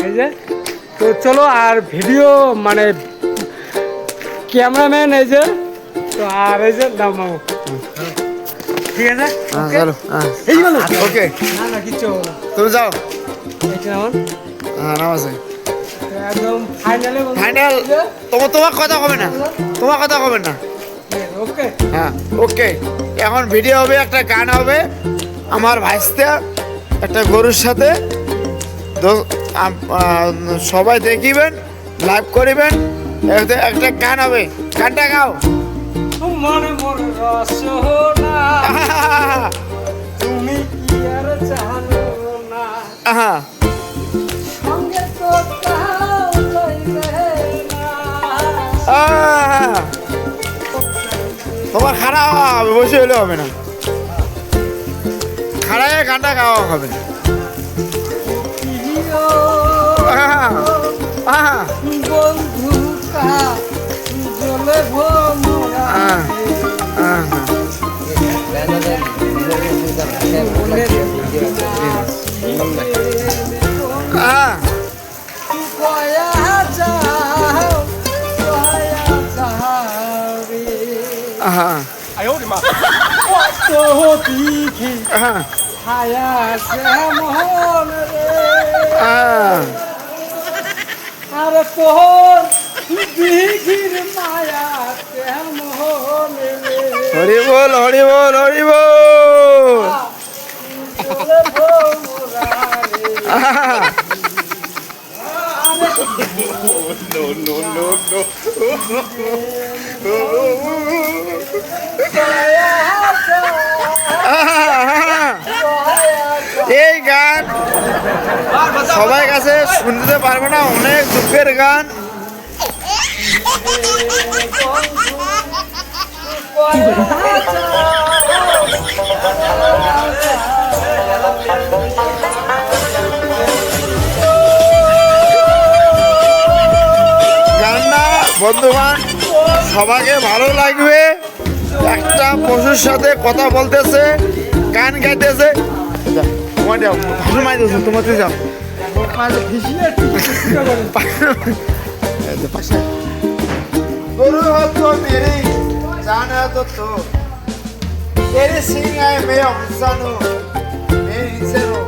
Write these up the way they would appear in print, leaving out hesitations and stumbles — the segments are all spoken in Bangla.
এই যে তো চলো আর ভিডিও মানে ক্যামেরাম্যান এই যে তো আর এই যে দাম মামু ঠিক আছে চলো এই গেল ওকে না না কিচ্ছু হবে না তুমি যাও এটা আমার নামাজে একদম ফাইনালে ফাইনাল তোমার কথা হবে না তোমার কথা হবে না ওকে হ্যাঁ ওকে এখন ভিডিও হবে একটা গান হবে আমার ভাইস্তে একটা গরুর সাথে সবাই দেখিবেন লাইভ করিবেন একটা গান হবে গানটা গাও মনে মনে রসনা তুমি কি আর জানো না হ্যাঁ সঙ্গে তো তাও লইবে না তোমার খারাপ হবে বসে হলে হবে না খাড়ায় গানটা গাওয়া হবে বন্ধু কা জলে ভোমরা কয়া যাও কয়া যাও রে কত দিঘি ছায়া শ্যামল রে আর তোর দিঘির মায়া শ্যামল রে হরি বল হরি বল হরি বল জলে ভোমরা রে এই গান সবাই কাছে শুনতে পারবে না অনেক দুঃখের গান গানটা বন্ধুবান সবাইকে ভালো লাগবে একটা পশুর সাথে কথা বলতেছে গান গাইতেছে তোমার যাও ভালো মাই দিয়েছো তোমার যাও गुरु हो तो मेरी जान है तो तेरे सिंह है मैं इंसान हूँ मैं इंसान हूँ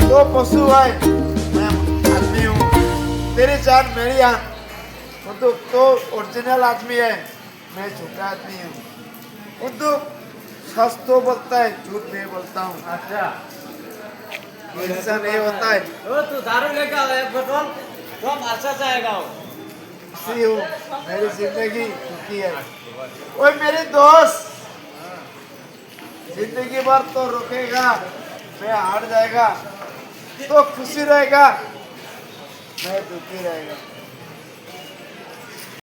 तो पशु है मैं आदमी हूँ तेरी जान मेरी जान तो ओरिजिनल आदमी है मैं झूठा आदमी हूँ उर्दू सच तो बोलता है झूठ नहीं बोलता हूँ अच्छा ऐसा नहीं होता है तू दारू लेकर पेट्रोल तो अच्छा जाएगा सी हूँ मेरी जिंदगी दुखी है ओए मेरे दोस्त जिंदगी भर तो रुकेगा मैं हार जाएगा तो खुशी रहेगा मैं दुखी रहेगा